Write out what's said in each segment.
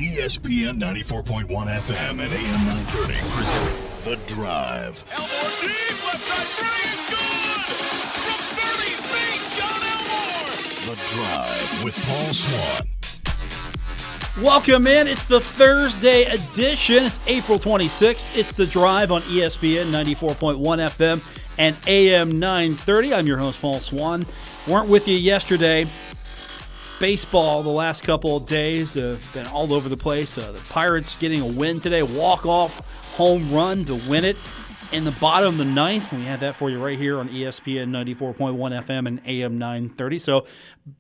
ESPN 94.1 FM and AM 930 present The Drive. Elmore deep, left side three is good! From 30 feet, John Elmore! The Drive with Paul Swann. Welcome in. It's the Thursday edition. It's April 26th. It's The Drive on ESPN 94.1 FM and AM 930. I'm your host, Paul Swann. Weren't with you yesterday. Baseball the last couple of days have been all over the place. The Pirates getting a win today, walk-off home run to win it in the bottom of the ninth. We had that for you right here on ESPN 94.1 FM and AM 930. So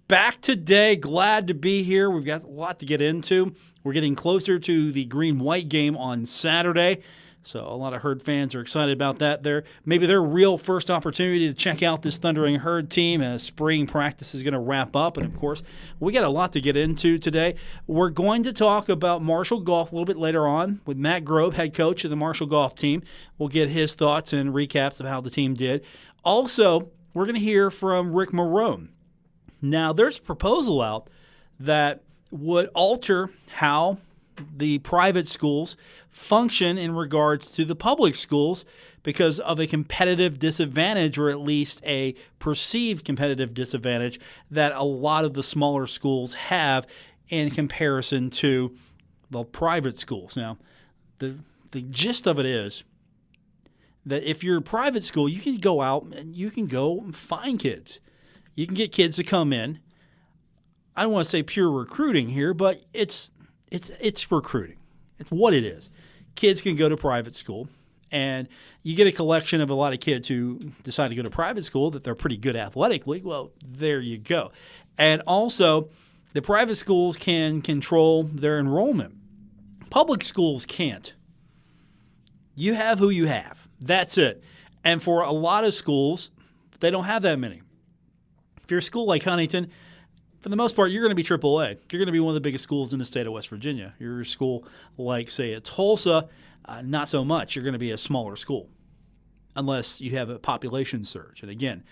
back today, glad to be here. We've got a lot to get into. We're getting closer to the green-white game on Saturday. So a lot of Herd fans are excited about that. Maybe their real first opportunity to check out this Thundering Herd team as spring practice is going to wrap up. And, of course, we got a lot to get into today. We're going to talk about Marshall Golf a little bit later on with Matt Grobe, head coach of the Marshall Golf team. We'll get his thoughts and recaps of how the team did. Also, we're going to hear from Ric Morrone. Now, there's a proposal out that would alter how the private schools function in regards to the public schools because of a competitive disadvantage, or at least a perceived competitive disadvantage that a lot of the smaller schools have in comparison to the private schools. Now, the gist of it is that if you're a private school, you can go out and you can go find kids. You can get kids to come in. I don't want to say pure recruiting here, but it's recruiting. It's what it is. Kids can go to private school, and you get a collection of a lot of kids who decide to go to private school that they're pretty good athletically. Well, there you go. And also, the private schools can control their enrollment. Public schools can't. You have who you have. That's it. And for a lot of schools, they don't have that many. If you're a school like Huntington, for the most part, you're going to be AAA. You're going to be one of the biggest schools in the state of West Virginia. You're a school like, say, at Tolsia, not so much. You're going to be a smaller school unless you have a population surge. And again,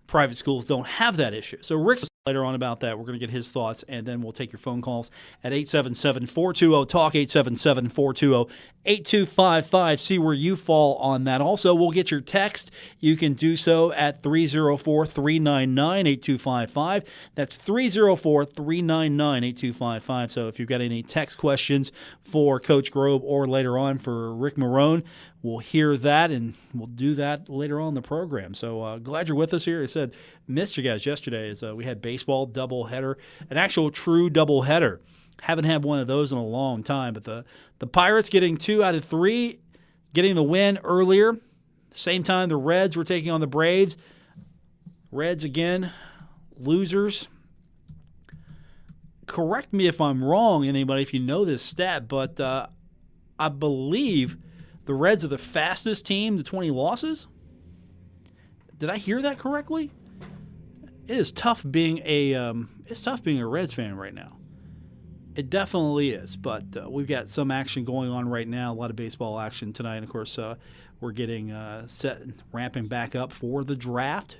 private schools don't have that issue. So Rick's later on about that. We're going to get his thoughts, and then we'll take your phone calls at 877-420-TALK, 877-420-8255. See where you fall on that. Also, we'll get your text. You can do so at 304-399-8255. That's 304-399-8255. So if you've got any text questions for Coach Grobe or later on for Ric Morrone, we'll hear that, and we'll do that later on in the program. So glad you're with us here. I said, missed you guys yesterday as we had baseball doubleheader, an actual true doubleheader. Haven't had one of those in a long time. But the Pirates getting 2 out of 3, getting the win earlier. Same time the Reds were taking on the Braves. Reds, again, losers. Correct me if I'm wrong, anybody, if you know this stat, but I believe the Reds are the fastest team to 20 losses. Did I hear that correctly? It is tough being a Reds fan right now. It definitely is. But we've got some action going on right now. A lot of baseball action tonight. And of course, we're getting set and ramping back up for the draft.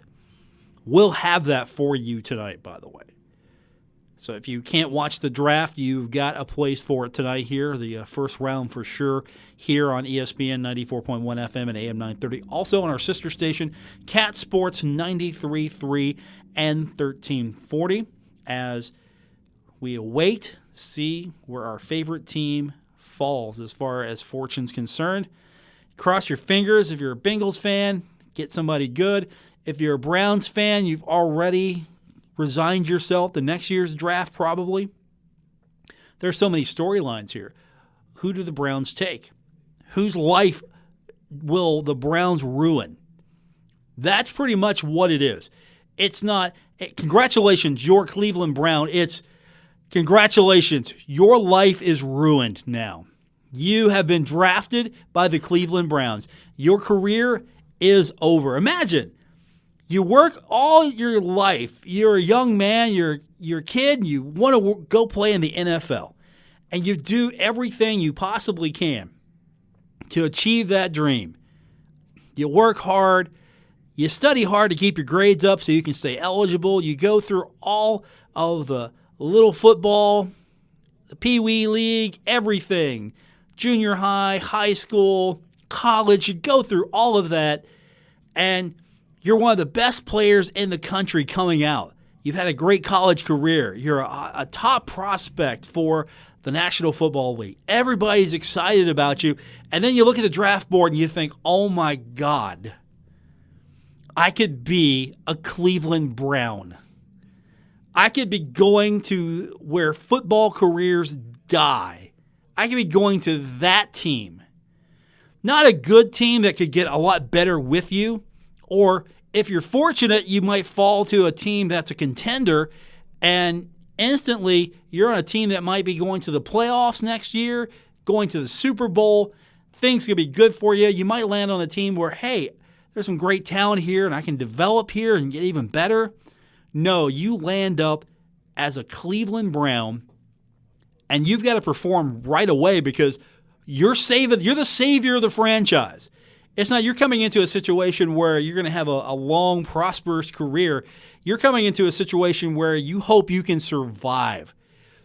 We'll have that for you tonight, by the way. So if you can't watch the draft, you've got a place for it tonight here. The first round for sure here on ESPN 94.1 FM and AM 930. Also on our sister station, Cat Sports 93.3 and 1340. As we await to see where our favorite team falls as far as fortune's concerned. Cross your fingers if you're a Bengals fan. Get somebody good. If you're a Browns fan, you've already resigned yourself to next year's draft probably. There's so many storylines here. Who do the Browns take? Whose life will the Browns ruin? That's pretty much what it is. It's not, congratulations, you're Cleveland Brown. It's, congratulations, your life is ruined now. You have been drafted by the Cleveland Browns. Your career is over. Imagine, you work all your life. You're a young man, you're a kid, you want to go play in the NFL. And you do everything you possibly can to achieve that dream. You work hard. You study hard to keep your grades up so you can stay eligible. You go through all of the little football, the Pee Wee League, everything. Junior high, high school, college, you go through all of that, and you're one of the best players in the country coming out. You've had a great college career. You're a top prospect for the National Football League. Everybody's excited about you. And then you look at the draft board and you think, oh my God, I could be a Cleveland Brown. I could be going to where football careers die. I could be going to that team. Not a good team that could get a lot better with you, or if you're fortunate, you might fall to a team that's a contender, and instantly you're on a team that might be going to the playoffs next year, going to the Super Bowl. Things could be good for you. You might land on a team where, hey, there's some great talent here and I can develop here and get even better. No, you land up as a Cleveland Brown, and you've got to perform right away because you're the savior of the franchise. It's not you're coming into a situation where you're going to have a long, prosperous career. You're coming into a situation where you hope you can survive.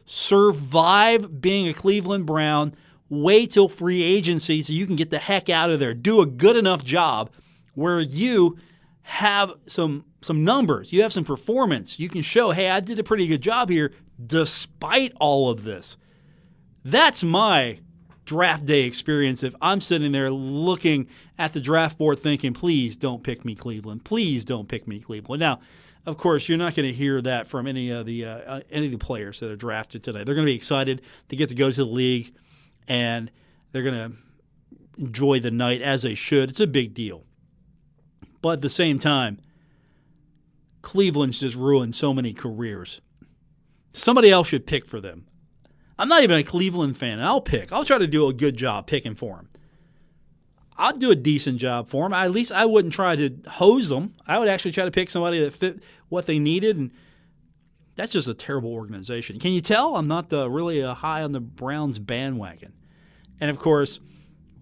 Survive being a Cleveland Brown. Wait till free agency so you can get the heck out of there. Do a good enough job where you have some numbers. You have some performance. You can show, hey, I did a pretty good job here despite all of this. That's my draft day experience if I'm sitting there looking at the draft board thinking, please don't pick me, Cleveland. Please don't pick me, Cleveland. Now, of course, you're not going to hear that from any of the players that are drafted today. They're going to be excited to get to go to the league, and they're going to enjoy the night as they should. It's a big deal. But at the same time, Cleveland's just ruined so many careers. Somebody else should pick for them. I'm not even a Cleveland fan, and I'll pick. I'll try to do a good job picking for them. I'll do a decent job for them. At least I wouldn't try to hose them. I would actually try to pick somebody that fit what they needed, and that's just a terrible organization. Can you tell I'm not really high on the Browns bandwagon? And, of course,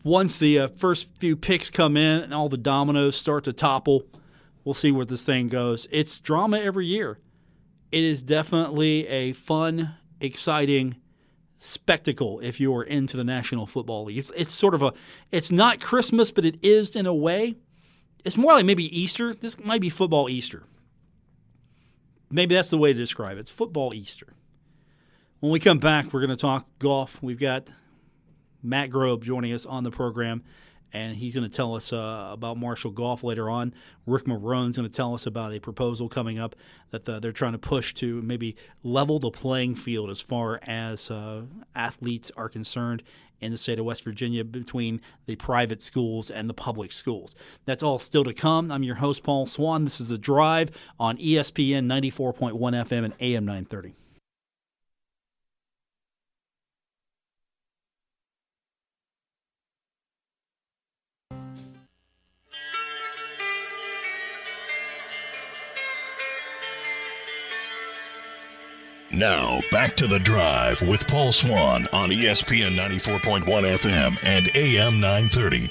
once the first few picks come in and all the dominoes start to topple, we'll see where this thing goes. It's drama every year. It is definitely a fun, exciting spectacle if you're into the National Football League. It's sort of it's not Christmas, but it is in a way. It's more like maybe Easter. This might be football Easter. Maybe that's the way to describe it. It's football Easter. When we come back, we're going to talk golf. We've got Matt Grobe joining us on the program, and he's going to tell us about Marshall Golf later on. Ric Morrone's going to tell us about a proposal coming up that they're trying to push to maybe level the playing field as far as athletes are concerned in the state of West Virginia between the private schools and the public schools. That's all still to come. I'm your host, Paul Swann. This is The Drive on ESPN 94.1 FM and AM 930. Now, back to The Drive with Paul Swann on ESPN 94.1 FM and AM 930.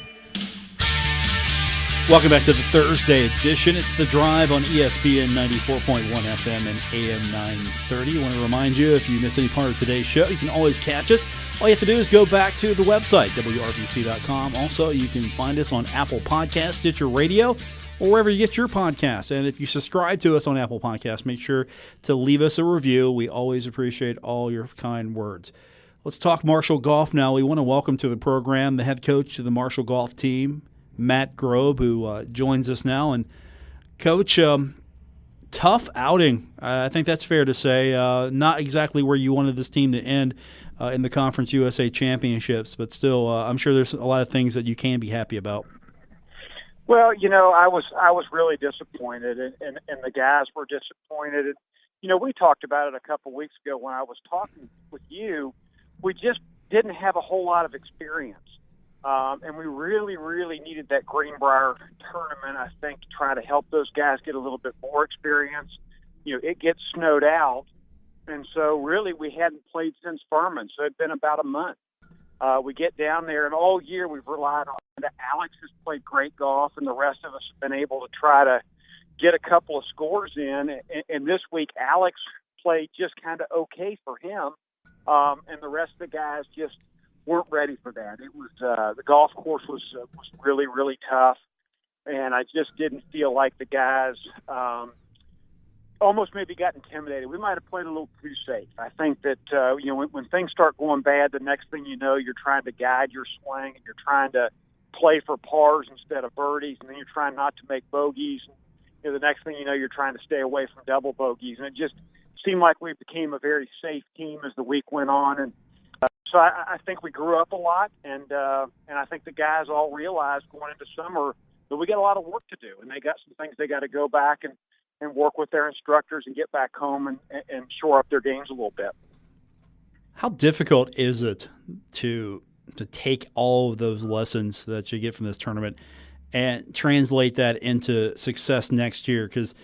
Welcome back to the Thursday edition. It's The Drive on ESPN 94.1 FM and AM 930. I want to remind you, if you miss any part of today's show, you can always catch us. All you have to do is go back to the website, WRVC.com. Also, you can find us on Apple Podcasts, Stitcher Radio, or wherever you get your podcasts. And if you subscribe to us on Apple Podcasts, make sure to leave us a review. We always appreciate all your kind words. Let's talk Marshall Golf now. We want to welcome to the program the head coach of the Marshall Golf team, Matt Grobe, who joins us now. And, Coach, tough outing. I think that's fair to say. Not exactly where you wanted this team to end in the Conference USA Championships, but still, I'm sure there's a lot of things that you can be happy about. Well, I was really disappointed, and the guys were disappointed. And, we talked about it a couple weeks ago when I was talking with you. We just didn't have a whole lot of experience, and we really, really needed that Greenbrier tournament, I think, to try to help those guys get a little bit more experience. It gets snowed out, and so really we hadn't played since Furman, so it had been about a month. We get down there, and all year we've relied on Alex has played great golf, and the rest of us have been able to try to get a couple of scores in. And this week, Alex played just kind of okay for him. and the rest of the guys just weren't ready for that. It was the golf course was really, really tough, and I just didn't feel like the guys almost maybe got intimidated. We might have played a little too safe. I think that when things start going bad, the next thing you know, you're trying to guide your swing and you're trying to play for pars instead of birdies, and then you're trying not to make bogeys. And, the next thing you know, you're trying to stay away from double bogeys, and it just seemed like we became a very safe team as the week went on. And so I think we grew up a lot, and I think the guys all realized going into summer that we got a lot of work to do, and they got some things they got to go back and work with their instructors and get back home and shore up their games a little bit. How difficult is it to take all of those lessons that you get from this tournament and translate that into success next year? Because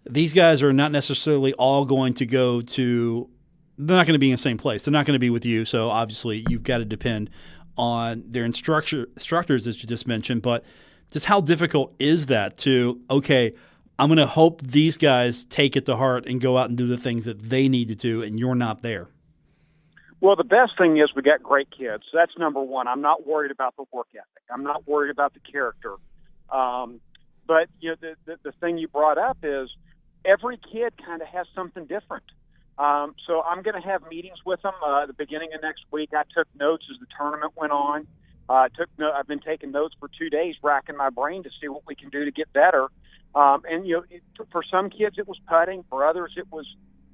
these guys are not necessarily all going to go to – they're not going to be in the same place. They're not going to be with you, so obviously you've got to depend on their instructors, as you just mentioned. But just how difficult is that to, okay, I'm going to hope these guys take it to heart and go out and do the things that they need to do, and you're not there? Well, the best thing is we got great kids. So that's number one. I'm not worried about the work ethic. I'm not worried about the character. But the thing you brought up is every kid kind of has something different. So I'm going to have meetings with them at the beginning of next week. I took notes as the tournament went on. I've been taking notes for 2 days, racking my brain to see what we can do to get better. For some kids it was putting. For others it was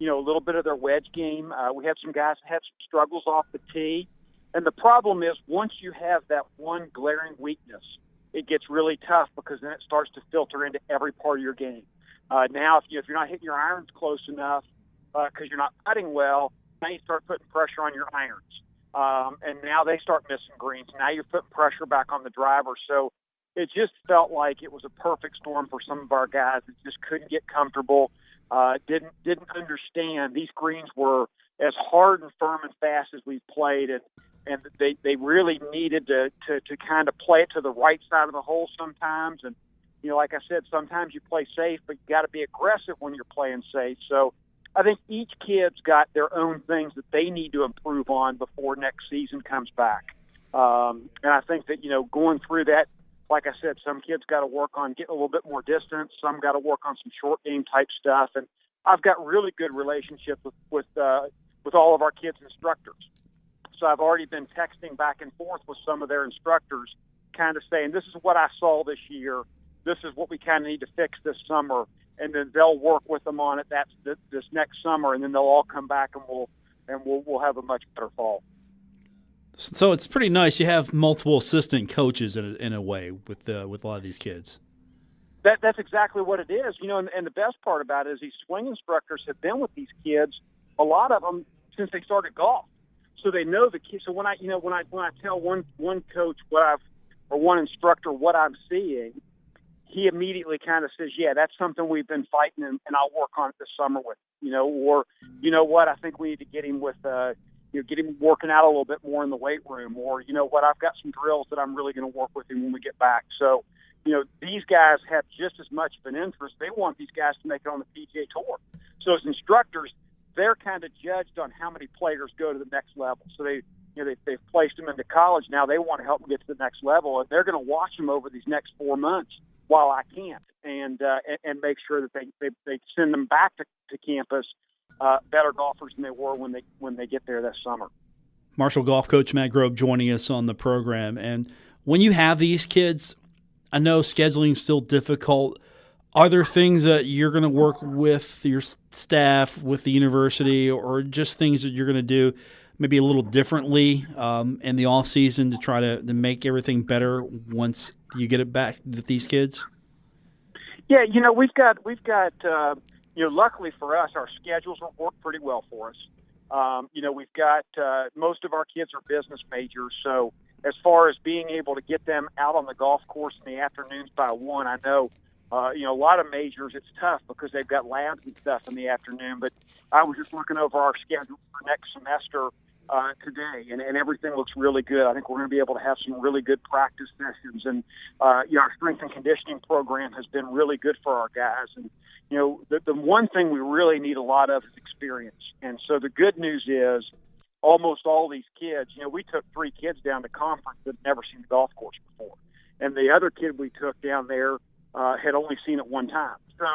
a little bit of their wedge game. We had some guys that had some struggles off the tee. And the problem is once you have that one glaring weakness, it gets really tough because then it starts to filter into every part of your game. Now, if you're not hitting your irons close enough because you're not putting well, now you start putting pressure on your irons. And now they start missing greens. Now you're putting pressure back on the driver. So it just felt like it was a perfect storm for some of our guys that just couldn't get comfortable. Didn't understand these greens were as hard and firm and fast as we've played, and they really needed to kind of play it to the right side of the hole sometimes. And like I said, sometimes you play safe, but you got to be aggressive when you're playing safe. So I think each kid's got their own things that they need to improve on before next season comes back. And I think that going through that. Like I said, some kids got to work on getting a little bit more distance. Some got to work on some short game type stuff. And I've got really good relationships with all of our kids' instructors. So I've already been texting back and forth with some of their instructors, kind of saying, this is what I saw this year. This is what we kind of need to fix this summer. And then they'll work with them on it this next summer, and then they'll all come back and we'll have a much better fall. So it's pretty nice. You have multiple assistant coaches in a way with a lot of these kids. That's exactly what it is. And the best part about it is these swing instructors have been with these kids, a lot of them, since they started golf. So they know the kids. So when I tell one coach one instructor what I'm seeing, he immediately kind of says, yeah, that's something we've been fighting and I'll work on it this summer with, or what, I think we need to get him with, get him working out a little bit more in the weight room, or what, I've got some drills that I'm really going to work with him when we get back. So, these guys have just as much of an interest. They want these guys to make it on the PGA Tour. So as instructors, they're kind of judged on how many players go to the next level. So they've placed them into college. Now they want to help them get to the next level, and they're going to watch them over these next 4 months while I can't, and make sure that they send them back to campus better golfers than they were when they get there this summer. Marshall golf coach Matt Grobe joining us on the program. And when you have these kids, I know scheduling is still difficult. Are there things that you're going to work with your staff, with the university, or just things that you're going to do maybe a little differently in the off season to try to make everything better once you get it back with these kids? Yeah, we've got luckily for us, our schedules work pretty well for us. We've got most of our kids are business majors, so as far as being able to get them out on the golf course in the afternoons by 1, I know, a lot of majors, it's tough because they've got labs and stuff in the afternoon, but I was just looking over our schedule for next semester today, and everything looks really good. I think we're going to be able to have some really good practice sessions, and our strength and conditioning program has been really good for our guys. And the one thing we really need a lot of is experience. And so the good news is almost all these kids, we took 3 kids down to conference that had never seen the golf course before. And the other kid we took down there had only seen it one time. So,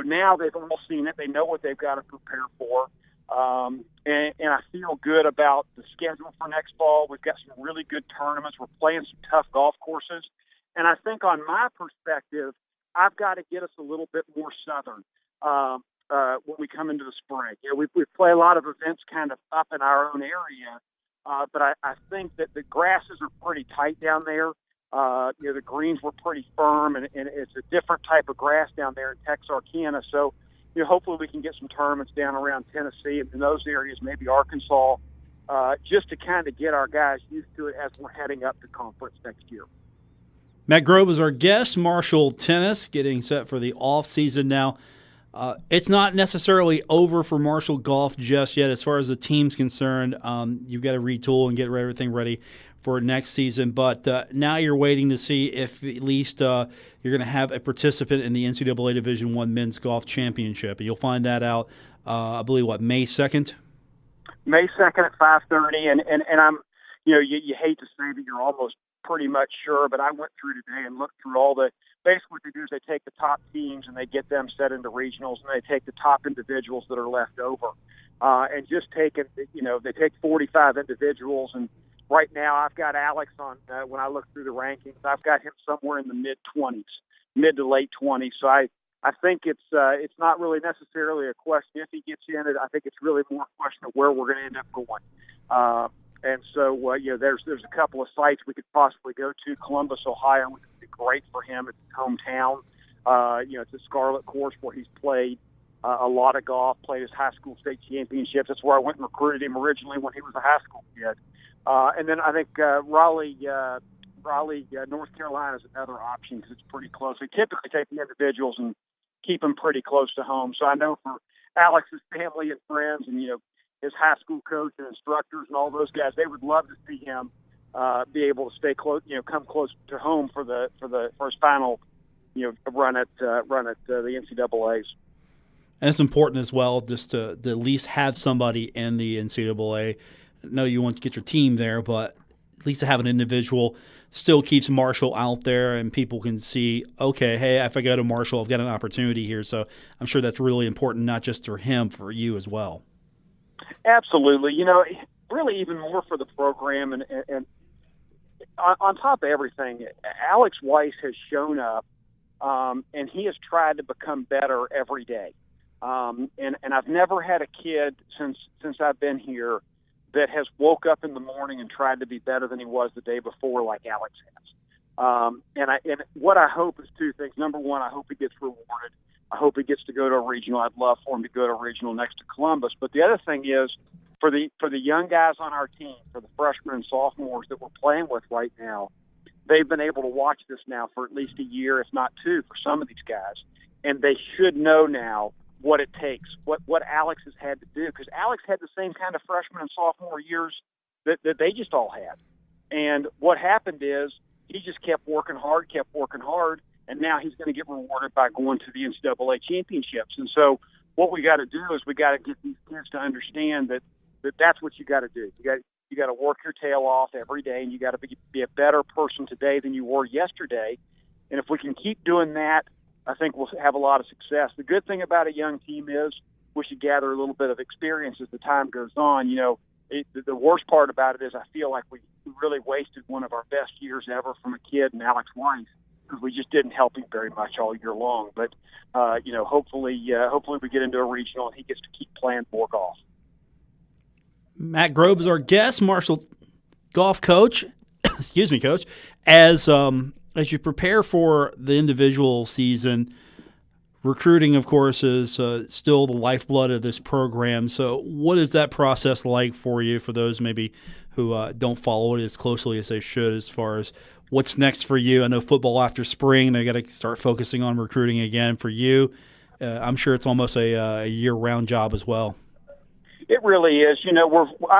now they've all seen it. They know what they've got to prepare for. And I feel good about the schedule for next fall. We've got some really good tournaments. We're playing some tough golf courses. And I think on my perspective, I've got to get us a little bit more southern when we come into the spring. We play a lot of events kind of up in our own area, but I think that the grasses are pretty tight down there. The greens were pretty firm, and it's a different type of grass down there in Texarkana. So, hopefully we can get some tournaments down around Tennessee and in those areas, maybe Arkansas, just to kind of get our guys used to it as we're heading up to conference next year. Matt Grobe is our guest. Marshall Tennis getting set for the off season now. It's not necessarily over for Marshall Golf just yet as far as the team's concerned. You've got to retool and get everything ready for next season. But now you're waiting to see if at least you're going to have a participant in the NCAA Division I Men's Golf Championship. And you'll find that out, I believe, May 2nd? May 2nd at 5:30. And I'm, you hate to say that you're almost pretty much sure, but I went through today and looked through all the – basically what they do is they take the top teams and they get them set into regionals, and they take the top individuals that are left over. And just taking, they take 45 individuals, and right now I've got Alex on, when I look through the rankings, I've got him somewhere in the mid-20s, mid to late 20s. So I think it's not really necessarily a question if he gets in it. I think it's really more a question of where we're going to end up going. And so, there's a couple of sites we could possibly go to. Columbus, Ohio, which would be great for him. It's his hometown. It's a Scarlet course where he's played a lot of golf, played his high school state championships. That's where I went and recruited him originally when he was a high school kid. And then I think Raleigh, North Carolina is another option because it's pretty close. They typically take the individuals and keep them pretty close to home. So I know for Alex's family and friends and, his high school coach and instructors and all those guys, they would love to see him be able to stay close, come close to home for his final, run at the NCAAs. And it's important as well just to at least have somebody in the NCAA. I know you want to get your team there, but at least to have an individual still keeps Marshall out there and people can see, okay, hey, if I go to Marshall, I've got an opportunity here. So I'm sure that's really important, not just for him, for you as well. Absolutely. Really even more for the program. And on top of everything, Alex Weiss has shown up, and he has tried to become better every day. And I've never had a kid since I've been here that has woke up in the morning and tried to be better than he was the day before like Alex has. And what I hope is two things. Number one, I hope he gets rewarded. I hope he gets to go to a regional. I'd love for him to go to a regional next to Columbus. But the other thing is, for the young guys on our team, for the freshmen and sophomores that we're playing with right now, they've been able to watch this now for at least a year, if not two, for some of these guys. And they should know now what it takes, what Alex has had to do. Because Alex had the same kind of freshman and sophomore years that they just all had. And what happened is he just kept working hard, and now he's going to get rewarded by going to the NCAA championships. And so what we got to do is we got to get these kids to understand that that's what you got to do. You got to work your tail off every day, and you got to be a better person today than you were yesterday. And if we can keep doing that, I think we'll have a lot of success. The good thing about a young team is we should gather a little bit of experience as the time goes on. The worst part about it is I feel like we really wasted one of our best years ever from a kid in Alex Weiss, because we just didn't help him very much all year long. But, hopefully we get into a regional and he gets to keep playing more golf. Matt Grobe is our guest, Marshall golf coach. Excuse me, Coach. As you prepare for the individual season, recruiting, of course, is still the lifeblood of this program. So what is that process like for you, for those maybe who don't follow it as closely as they should, as far as what's next for you? I know football after spring, they got to start focusing on recruiting again. For you, I'm sure it's almost a year-round job as well. It really is.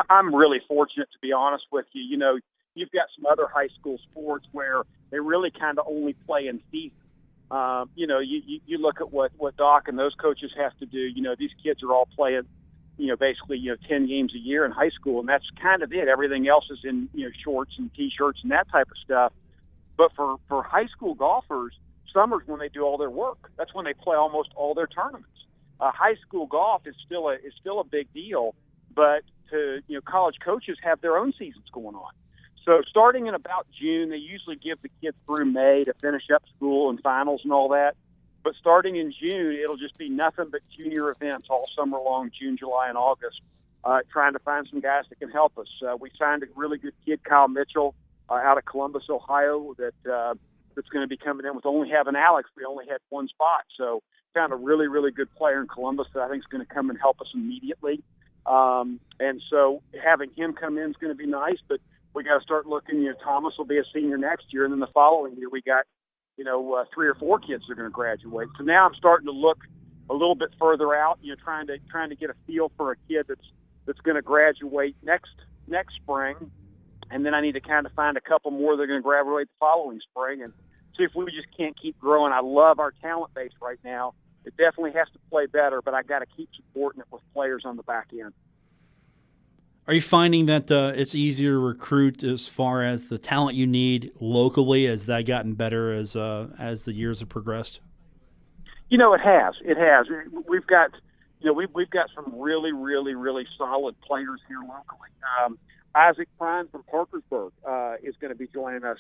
I'm really fortunate, to be honest with you. You've got some other high school sports where they really kind of only play in season. You look at what Doc and those coaches have to do. These kids are all playing basically 10 games a year in high school, and that's kind of it. Everything else is in shorts and t-shirts and that type of stuff. But for high school golfers, summer's when they do all their work. That's when they play almost all their tournaments. High school golf is still a big deal, but college coaches have their own seasons going on. So starting in about June, they usually give the kids through May to finish up school and finals and all that. But starting in June, it'll just be nothing but junior events all summer long, June, July, and August, trying to find some guys that can help us. We signed a really good kid, Kyle Mitchell, out of Columbus, Ohio, that's going to be coming in with only having Alex. We only had one spot. So found a really, really good player in Columbus that I think is going to come and help us immediately. And so having him come in is going to be nice, but we got to start looking. Thomas will be a senior next year, and then the following year we got 3 or 4 kids that are going to graduate. So now I'm starting to look a little bit further out, trying to get a feel for a kid that's going to graduate next spring, and then I need to kind of find a couple more that are going to graduate the following spring and see if we just can't keep growing. I love our talent base right now. It definitely has to play better, but I got to keep supporting it with players on the back end. Are you finding that it's easier to recruit as far as the talent you need locally? Has that gotten better as the years have progressed? It has. It has. We've got we've got some really, really, really solid players here locally. Isaac Prine from Parkersburg is going to be joining us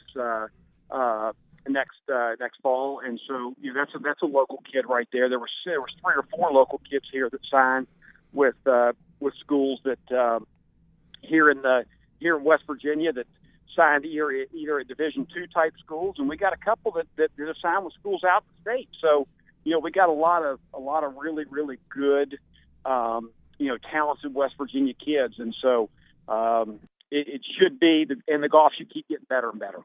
next fall, and so that's a local kid right there. There was 3 or 4 local kids here that signed with schools that. Here in West Virginia that signed either at Division II type schools, and we got a couple that have signed with schools out in the state. So, we got a lot of really, really good, talented West Virginia kids, and so it should be, and the golf should keep getting better and better.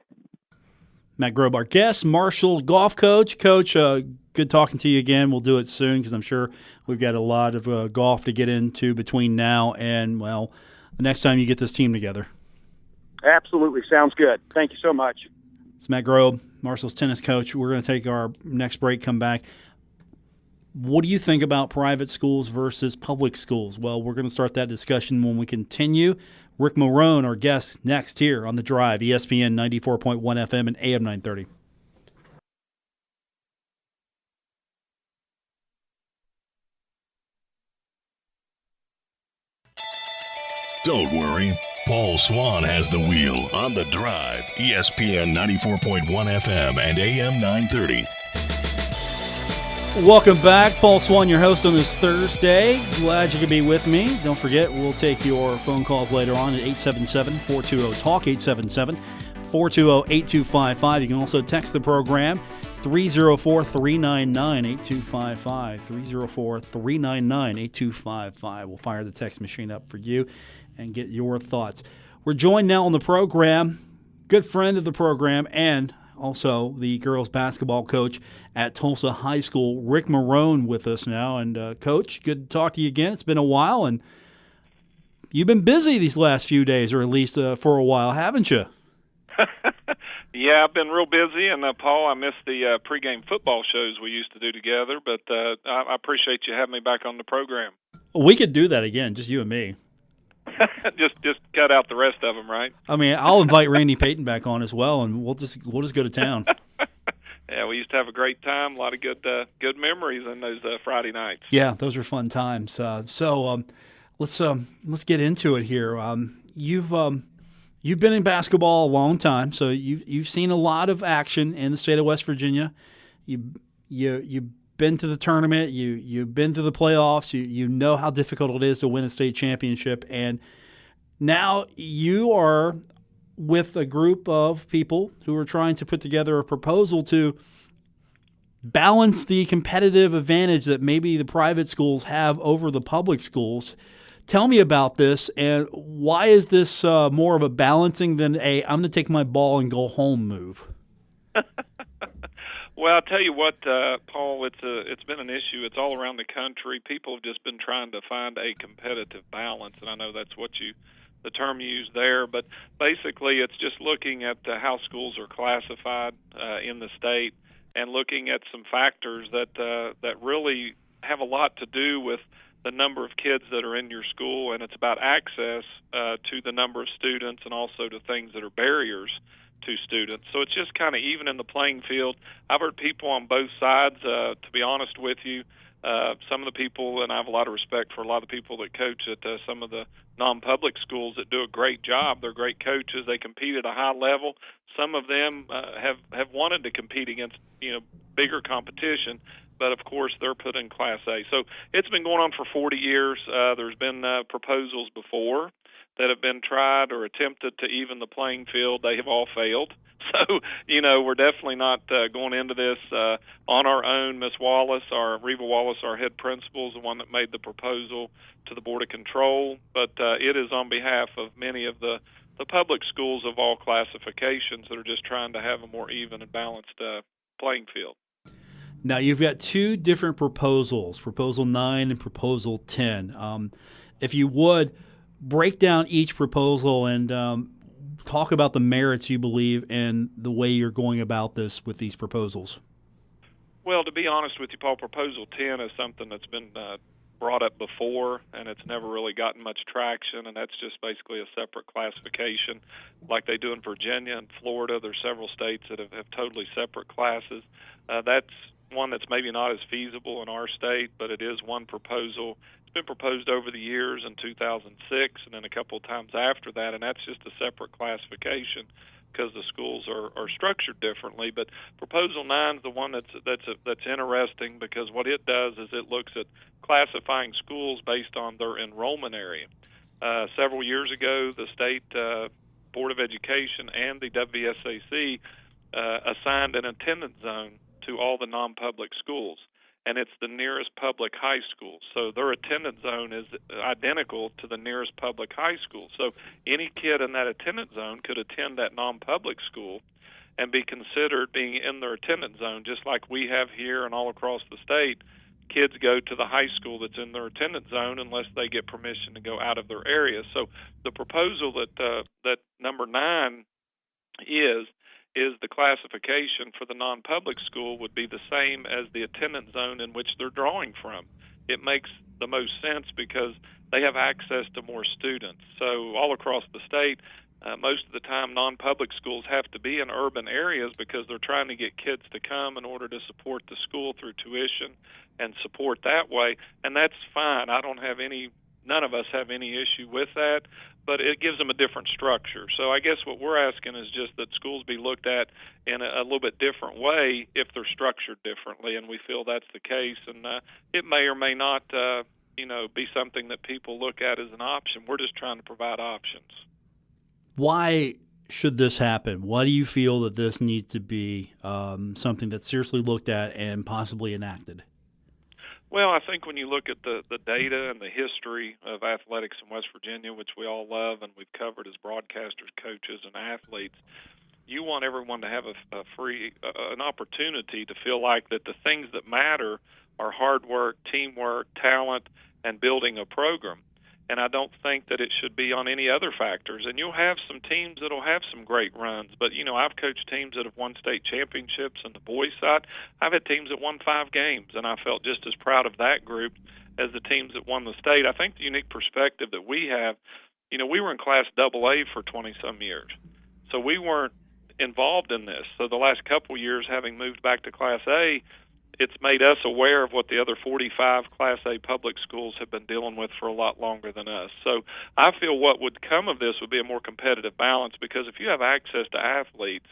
Matt Grobe, our guest, Marshall golf coach. Coach, good talking to you again. We'll do it soon because I'm sure we've got a lot of golf to get into between now and, the next time you get this team together. Absolutely. Sounds good. Thank you so much. It's Matt Grobe, Marshall's tennis coach. We're going to take our next break, come back. What do you think about private schools versus public schools? Well, we're going to start that discussion when we continue. Ric Morrone, our guest, next here on The Drive, ESPN 94.1 FM and AM 930. Don't worry, Paul Swann has the wheel on The Drive, ESPN 94.1 FM and AM 930. Welcome back. Paul Swann, your host on this Thursday. Glad you could be with me. Don't forget, we'll take your phone calls later on at 877-420-TALK, 877-420-8255. You can also text the program 304-399-8255, 304-399-8255. We'll fire the text machine up for you and get your thoughts. We're joined now on the program, good friend of the program, and also the girls basketball coach at Tolsia High School, Ric Morrone, with us now. And Coach, good to talk to you again. It's been a while, and you've been busy these last few days, or at least for a while, haven't you? Yeah, I've been real busy, and Paul, I missed the pregame football shows we used to do together, but I appreciate you having me back on the program. We could do that again, just you and me. just cut out the rest of them, right? I mean, I'll invite Randy Payton back on as well, and we'll just go to town. Yeah, we used to have a great time. A lot of good memories in those Friday nights. Yeah, those are fun times. So let's get into it here. You've been in basketball a long time, so you've seen a lot of action in the state of West Virginia. You've been to the tournament. You've been to the playoffs. You know how difficult it is to win a state championship, and now you are with a group of people who are trying to put together a proposal to balance the competitive advantage that maybe the private schools have over the public schools. Tell me about this, and why is this more of a balancing than I'm going to take my ball and go home move? Well, I'll tell you what, Paul, it's been an issue. It's all around the country. People have just been trying to find a competitive balance, and I know that's the term you use there. But basically, it's just looking at how schools are classified in the state and looking at some factors that really have a lot to do with the number of kids that are in your school, and it's about access to the number of students and also to things that are barriers to students. So it's just kind of even in the playing field. I've heard people on both sides, to be honest with you. Some of the people, and I have a lot of respect for a lot of the people that coach at some of the non-public schools that do a great job. They're great coaches. They compete at a high level. Some of them have wanted to compete against bigger competition, but of course they're put in Class A. So it's been going on for 40 years. There's been proposals before that have been tried or attempted to even the playing field. They have all failed. So, we're definitely not going into this on our own. Miss Wallace, Reva Wallace, our head principal, is the one that made the proposal to the Board of Control. But it is on behalf of many of the public schools of all classifications that are just trying to have a more even and balanced playing field. Now, you've got two different proposals, Proposal 9 and Proposal 10. If you would, break down each proposal and talk about the merits you believe and the way you're going about this with these proposals. Well, to be honest with you, Paul, Proposal 10 is something that's been brought up before, and it's never really gotten much traction, and that's just basically a separate classification like they do in Virginia and Florida. There's several states that have totally separate classes. That's one that's maybe not as feasible in our state, but it is one proposal. It's been proposed over the years in 2006 and then a couple of times after that, and that's just a separate classification because the schools are structured differently. But Proposal 9 is the one that's interesting because what it does is it looks at classifying schools based on their enrollment area. Several years ago, the State Board of Education and the WVSSAC assigned an attendance zone to all the non-public schools, and it's the nearest public high school. So their attendance zone is identical to the nearest public high school. So any kid in that attendance zone could attend that non-public school and be considered being in their attendance zone, just like we have here and all across the state. Kids go to the high school that's in their attendance zone unless they get permission to go out of their area. So the proposal that number 9 is the classification for the non-public school would be the same as the attendance zone in which they're drawing from. It makes the most sense because they have access to more students. So all across the state, most of the time non-public schools have to be in urban areas because they're trying to get kids to come in order to support the school through tuition and support that way. And that's fine. None of us have any issue with that, but it gives them a different structure. So I guess what we're asking is just that schools be looked at in a little bit different way if they're structured differently, and we feel that's the case. And it may or may not, be something that people look at as an option. We're just trying to provide options. Why should this happen? Why do you feel that this needs to be something that's seriously looked at and possibly enacted? Well, I think when you look at the data and the history of athletics in West Virginia, which we all love and we've covered as broadcasters, coaches, and athletes, you want everyone to have an opportunity to feel like that the things that matter are hard work, teamwork, talent, and building a program. And I don't think that it should be on any other factors. And you'll have some teams that will have some great runs. But, I've coached teams that have won state championships on the boys' side. I've had teams that won 5 games, and I felt just as proud of that group as the teams that won the state. I think the unique perspective that we have, we were in Class AA for 20-some years. So we weren't involved in this. So the last couple years, having moved back to Class A, it's made us aware of what the other 45 Class A public schools have been dealing with for a lot longer than us. So I feel what would come of this would be a more competitive balance, because if you have access to athletes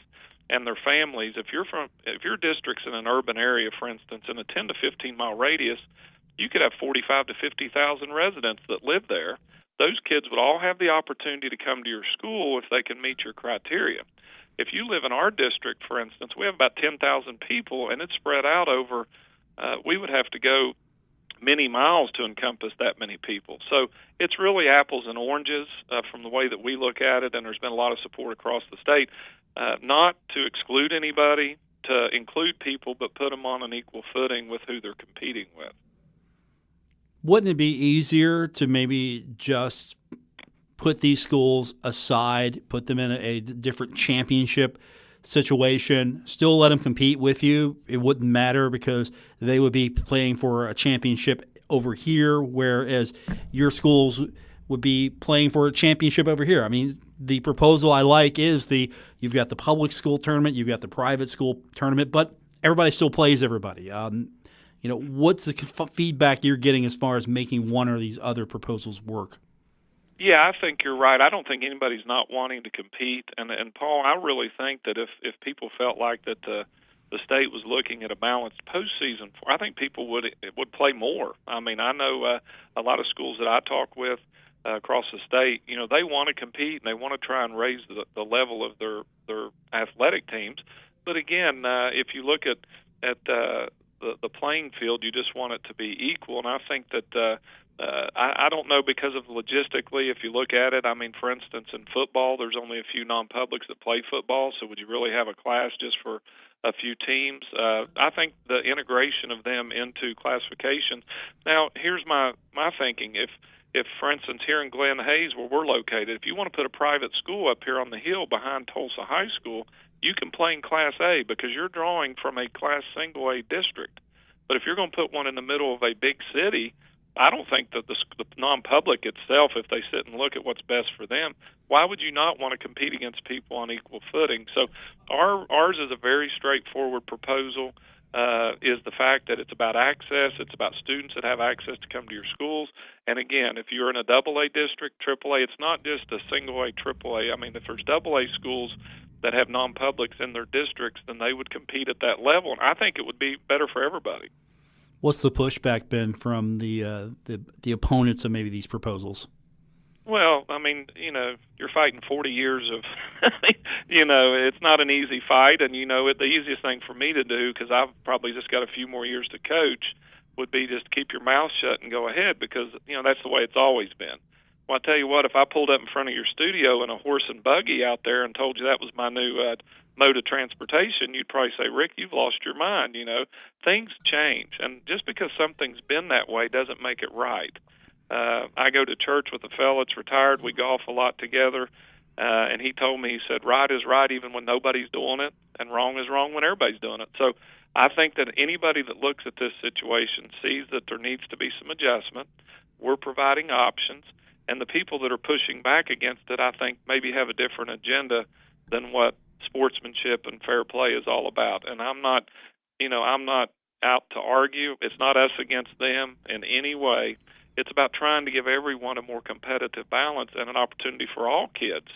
and their families, if your district's in an urban area, for instance, in a 10 to 15 mile radius, you could have 45 to 50,000 residents that live there. Those kids would all have the opportunity to come to your school if they can meet your criteria. If you live in our district, for instance, we have about 10,000 people, and it's spread out over, we would have to go many miles to encompass that many people. So it's really apples and oranges from the way that we look at it, and there's been a lot of support across the state, not to exclude anybody, to include people, but put them on an equal footing with who they're competing with. Wouldn't it be easier to maybe just put these schools aside, put them in a different championship situation, still let them compete with you? It wouldn't matter because they would be playing for a championship over here, whereas your schools would be playing for a championship over here. I mean, the proposal I like is you've got the public school tournament, you've got the private school tournament, but everybody still plays everybody. What's the feedback you're getting as far as making one or these other proposals work? Yeah, I think you're right. I don't think anybody's not wanting to compete. And Paul, I really think that if people felt like that the state was looking at a balanced postseason, I think people would play more. I mean, I know a lot of schools that I talk with across the state, they want to compete and they want to try and raise the level of their athletic teams. But again, if you look at the playing field, you just want it to be equal. And I think that I don't know, because of logistically, if you look at it, I mean, for instance, in football, there's only a few non-publics that play football, so would you really have a class just for a few teams? I think the integration of them into classification. Now, here's my thinking. If, for instance, here in Glen Hayes, where we're located, if you want to put a private school up here on the hill behind Tolsia High School, you can play in Class A because you're drawing from a Class Single A district. But if you're going to put one in the middle of a big city, I don't think that the non-public itself, if they sit and look at what's best for them, why would you not want to compete against people on equal footing? So ours is a very straightforward proposal. Is the fact that it's about access, it's about students that have access to come to your schools. And again, if you're in a AA district, AAA, it's not just a single A, AAA. I mean, if there's AA schools that have non-publics in their districts, then they would compete at that level. And I think it would be better for everybody. What's the pushback been from the opponents of maybe these proposals? Well, I mean, you're fighting 40 years of, it's not an easy fight. And, the easiest thing for me to do, because I've probably just got a few more years to coach, would be just keep your mouth shut and go ahead, because, that's the way it's always been. Well, I tell you what, if I pulled up in front of your studio in a horse and buggy out there and told you that was my new mode of transportation, you'd probably say, Rick, you've lost your mind. Things change. And just because something's been that way doesn't make it right. I go to church with a fellow that's retired. We golf a lot together. And he told me, he said, right is right even when nobody's doing it, and wrong is wrong when everybody's doing it. So I think that anybody that looks at this situation sees that there needs to be some adjustment. We're providing options. And the people that are pushing back against it, I think, maybe have a different agenda than what sportsmanship and fair play is all about. And I'm not out to argue. It's not us against them in any way. It's about trying to give everyone a more competitive balance and an opportunity for all kids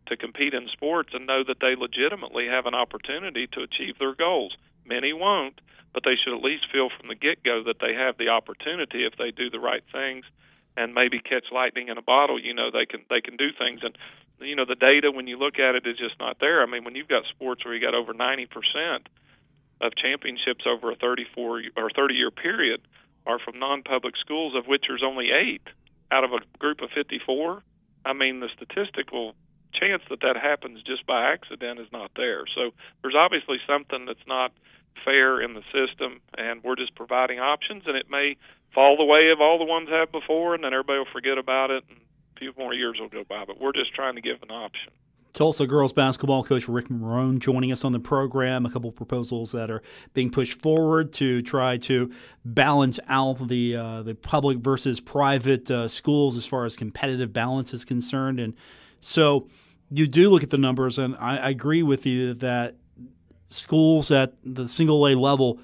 to compete in sports and know that they legitimately have an opportunity to achieve their goals. Many won't, but they should at least feel from the get-go that they have the opportunity if they do the right things and maybe catch lightning in a bottle. They can do things. And the data, when you look at it, is just not there. I mean, when you've got sports where you got over 90% of championships over a 30-year period are from non-public schools, of which there's only 8 out of a group of 54. I mean, the statistical chance that happens just by accident is not there. So there's obviously something that's not fair in the system, and we're just providing options, and it may fall the way of all the ones have before, and then everybody will forget about it, and a few more years will go by. But we're just trying to give an option. Tulsa girls basketball coach Ric Morrone joining us on the program. A couple of proposals that are being pushed forward to try to balance out the public versus private schools as far as competitive balance is concerned. And so you do look at the numbers, and I agree with you that schools at the single A level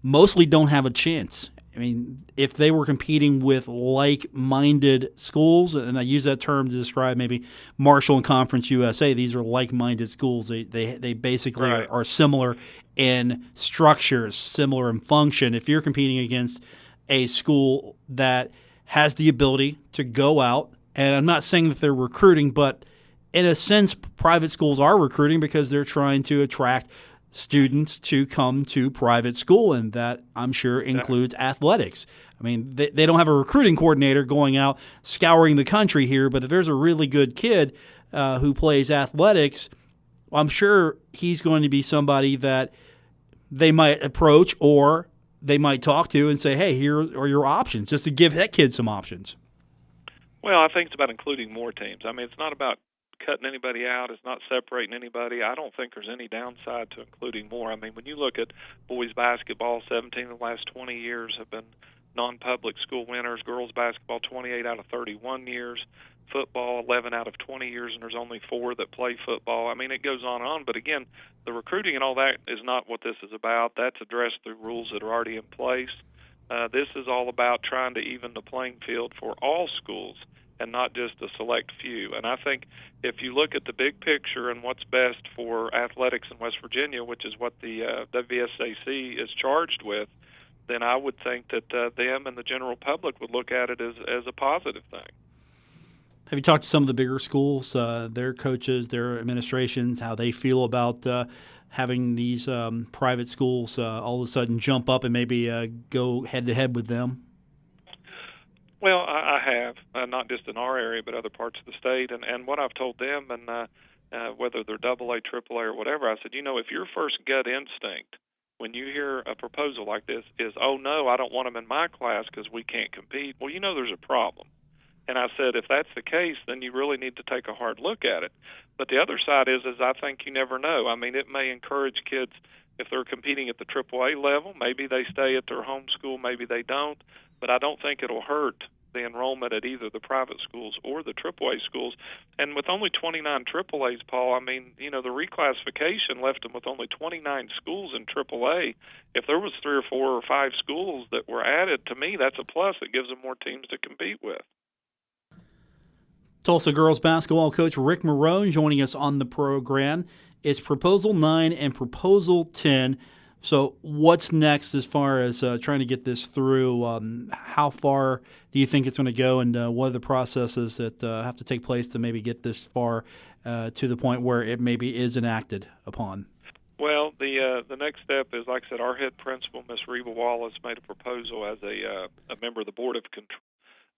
mostly don't have a chance. I mean, if they were competing with like-minded schools, and I use that term to describe maybe Marshall and Conference USA, these are like-minded schools. They basically right. are similar in structures, similar in function. If you're competing against a school that has the ability to go out, and I'm not saying that they're recruiting, but in a sense, private schools are recruiting because they're trying to attract students to come to private school, and that I'm sure includes athletics. I mean, they don't have a recruiting coordinator going out scouring the country here, but if there's a really good kid who plays athletics, I'm sure he's going to be somebody that they might approach or they might talk to and say, hey, here are your options, just to give that kid some options. Well, I think it's about including more teams. I mean, it's not about cutting anybody out. It's not separating anybody. I don't think there's any downside to including more. I mean, when you look at boys basketball, 17 of the last 20 years have been non-public school winners. Girls basketball, 28 out of 31 years. Football, 11 out of 20 years, and there's only 4 that play football. I mean, it goes on and on. But, again, the recruiting and all that is not what this is about. That's addressed through rules that are already in place. This is all about trying to even the playing field for all schools and not just a select few. And I think if you look at the big picture and what's best for athletics in West Virginia, which is what the WVSSAC is charged with, then I would think that them and the general public would look at it as a positive thing. Have you talked to some of the bigger schools, their coaches, their administrations, how they feel about having these private schools all of a sudden jump up and maybe go head-to-head with them? Well, I have, not just in our area, but other parts of the state. And what I've told them, and whether they're AA, AAA, or whatever, I said, if your first gut instinct when you hear a proposal like this is, oh, no, I don't want them in my class because we can't compete, well, there's a problem. And I said, if that's the case, then you really need to take a hard look at it. But the other side is I think you never know. I mean, it may encourage kids, if they're competing at the AAA level, maybe they stay at their home school, maybe they don't. But I don't think it'll hurt the enrollment at either the private schools or the AAA schools. And with only 29 AAAs, Paul, I mean, the reclassification left them with only 29 schools in AAA. If there was 3 or 4 or 5 schools that were added, to me, that's a plus. It gives them more teams to compete with. Tulsa girls basketball coach Ric Morrone joining us on the program. It's Proposal 9 and Proposal 10. So what's next as far as trying to get this through? How far do you think it's going to go, and what are the processes that have to take place to maybe get this far to the point where it maybe is enacted upon? Well, the next step is, like I said, our head principal, Ms. Reba Wallace, made a proposal as a member of the Board of Control.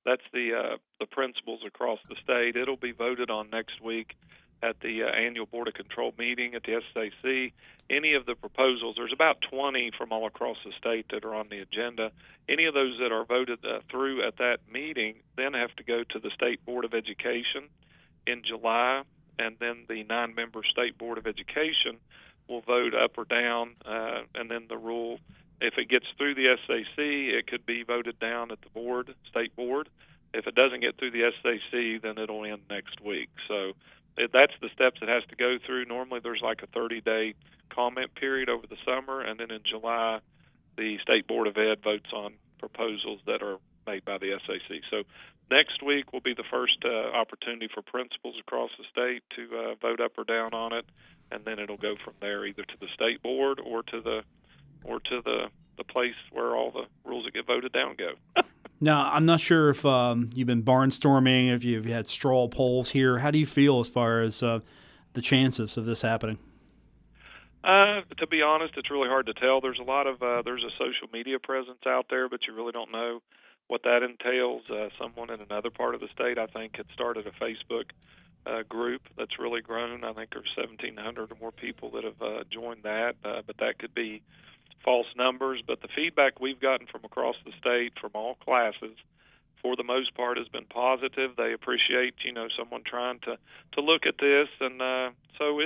That's the principals across the state. It'll be voted on next week at the annual Board of Control meeting at the SAC. Any of the proposals, there's about 20 from all across the state that are on the agenda. Any of those that are voted through at that meeting then have to go to the State Board of Education in July, and then the 9-member State Board of Education will vote up or down, and then the rule, if it gets through the SAC, it could be voted down at the State Board. If it doesn't get through the SAC, then it'll end next week. So that's the steps it has to go through. Normally there's like a 30-day comment period over the summer, and then in July the State Board of Ed votes on proposals that are made by the SAC. So next week will be the first opportunity for principals across the state to vote up or down on it, and then it'll go from there either to the State Board or to the place where all the rules that get voted down go. Now, I'm not sure if you've been barnstorming, if you've had straw polls here. How do you feel as far as the chances of this happening? To be honest, it's really hard to tell. There's a lot of there's a social media presence out there, but you really don't know what that entails. Someone in another part of the state, I think, had started a Facebook group that's really grown. I think there's 1,700 or more people that have joined that, but that could be false numbers. But the feedback we've gotten from across the state from all classes, for the most part, has been positive. They appreciate, someone trying to look at this, and so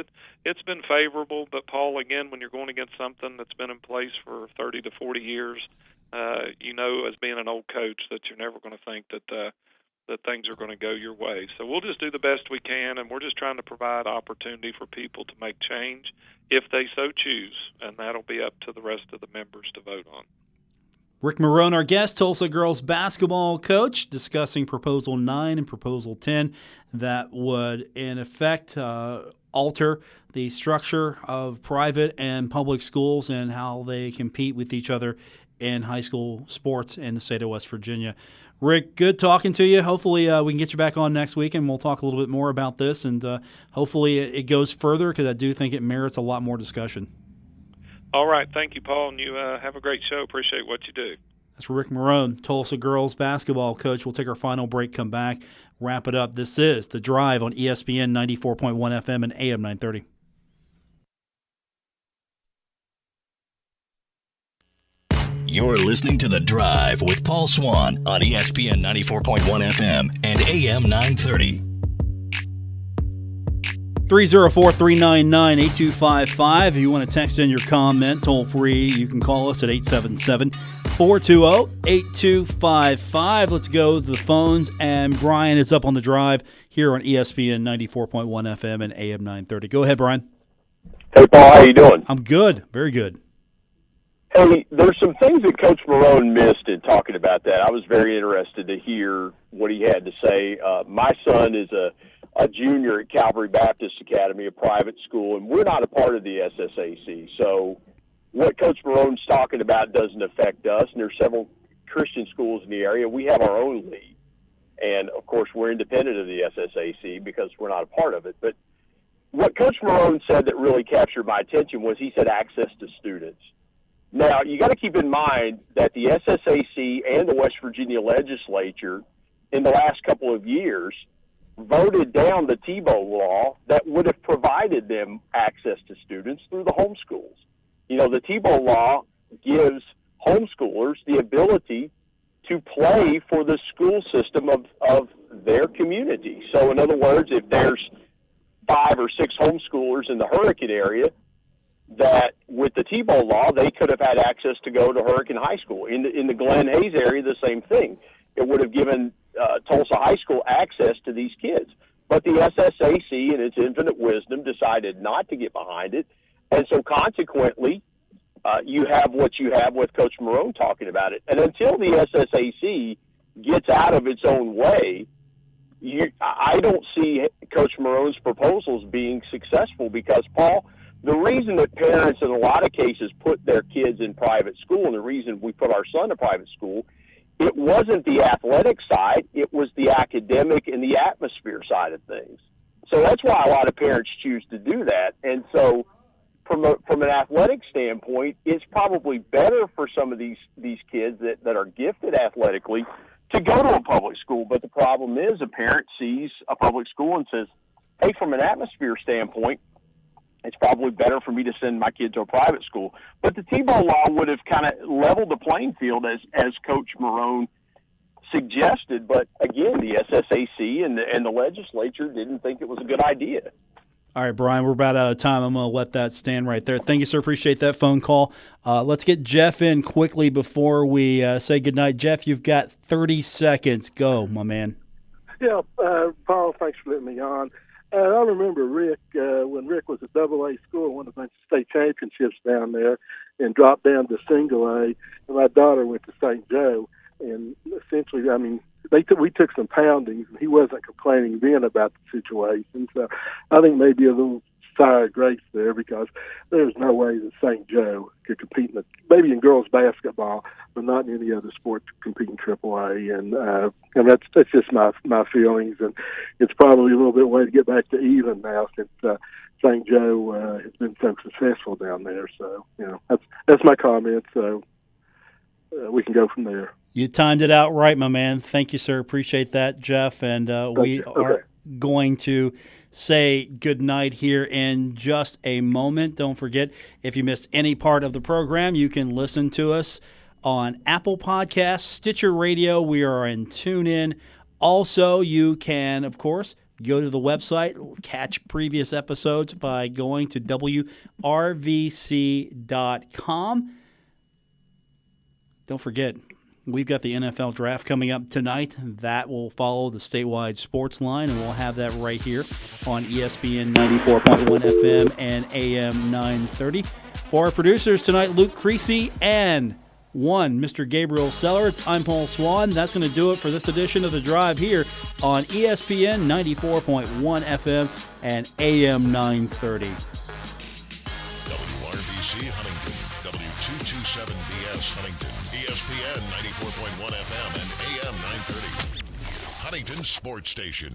it's been favorable. But Paul, again, when you're going against something that's been in place for 30 to 40 years, as being an old coach, that you're never going to think that things are going to go your way. So we'll just do the best we can, and we're just trying to provide opportunity for people to make change if they so choose, and that'll be up to the rest of the members to vote on. Ric Morrone, our guest, Tulsa girls basketball coach, discussing Proposal 9 and Proposal 10 that would, in effect, alter the structure of private and public schools and how they compete with each other in high school sports in the state of West Virginia. Rick, good talking to you. Hopefully we can get you back on next week, and we'll talk a little bit more about this, and hopefully it goes further, because I do think it merits a lot more discussion. All right. Thank you, Paul, and you have a great show. Appreciate what you do. That's Ric Morrone, Tulsa girls basketball coach. We'll take our final break, come back, wrap it up. This is The Drive on ESPN 94.1 FM and AM 930. You're listening to The Drive with Paul Swann on ESPN 94.1 FM and AM 930. 304-399-8255. If you want to text in your comment toll free, you can call us at 877 420-8255. Let's go to the phones, and Brian is up on the drive here on ESPN 94.1 FM and AM 930. Go ahead, Brian. Hey, Paul, how you doing? I'm good, very good. Hey, there's some things that Coach Morrone missed in talking about that. I was very interested to hear what he had to say. My son is a junior at Calvary Baptist Academy, a private school, and we're not a part of the SSAC. So what Coach Morrone's talking about doesn't affect us, and there's several Christian schools in the area. We have our own league. And, of course, we're independent of the SSAC because we're not a part of it. But what Coach Morrone said that really captured my attention was he said access to students. Now, you got to keep in mind that the SSAC and the West Virginia legislature in the last couple of years voted down the Tebow law that would have provided them access to students through the homeschools. You know, the Tebow law gives homeschoolers the ability to play for the school system of their community. So, in other words, if there's 5 or 6 homeschoolers in the Hurricane area, that with the Tebow law, they could have had access to go to Hurricane High School. In the Glen Hayes area, the same thing. It would have given Tulsa High School access to these kids. But the SSAC, in its infinite wisdom, decided not to get behind it. And so consequently, you have what you have with Coach Morrone talking about it. And until the SSAC gets out of its own way, I don't see Coach Morrone's proposals being successful because, Paul, the reason that parents in a lot of cases put their kids in private school, and the reason we put our son in private school, it wasn't the athletic side, it was the academic and the atmosphere side of things. So that's why a lot of parents choose to do that. And so from an athletic standpoint, it's probably better for some of these kids that are gifted athletically to go to a public school. But the problem is a parent sees a public school and says, hey, from an atmosphere standpoint, it's probably better for me to send my kid to a private school. But the Tebow law would have kind of leveled the playing field as Coach Morrone suggested. But, again, the SSAC and the legislature didn't think it was a good idea. All right, Brian, we're about out of time. I'm going to let that stand right there. Thank you, sir. Appreciate that phone call. Let's get Jeff in quickly before we say goodnight. Jeff, you've got 30 seconds. Go, my man. Yeah, Paul, thanks for letting me on. I remember Rick, when Rick was at AA school, won a bunch of state championships down there and dropped down to single A. And my daughter went to St. Joe. And essentially, I mean, we took some poundings, and he wasn't complaining then about the situation. So I think maybe a little sour grapes there because there's no way that St. Joe could compete maybe in girls basketball, but not in any other sport to compete in AAA. And that's just my feelings. And it's probably a little bit way to get back to even now since St. Joe has been so successful down there. So that's my comment. So we can go from there. You timed it out right, my man. Thank you, sir. Appreciate that, Jeff. And we are going to say goodnight here in just a moment. Don't forget, if you missed any part of the program, you can listen to us on Apple Podcasts, Stitcher Radio. We are in TuneIn. Also, you can, of course, go to the website, catch previous episodes by going to WRVC.com. Don't forget, we've got the NFL draft coming up tonight. That will follow the statewide sports line, and we'll have that right here on ESPN 94.1 FM and AM 930. For our producers tonight, Luke Creasy and Mr. Gabriel Sellards. I'm Paul Swann. That's going to do it for this edition of The Drive here on ESPN 94.1 FM and AM 930. WRVC Huntington, W227BS Huntington. ESPN 94.1 FM and AM 930. Huntington Sports Station.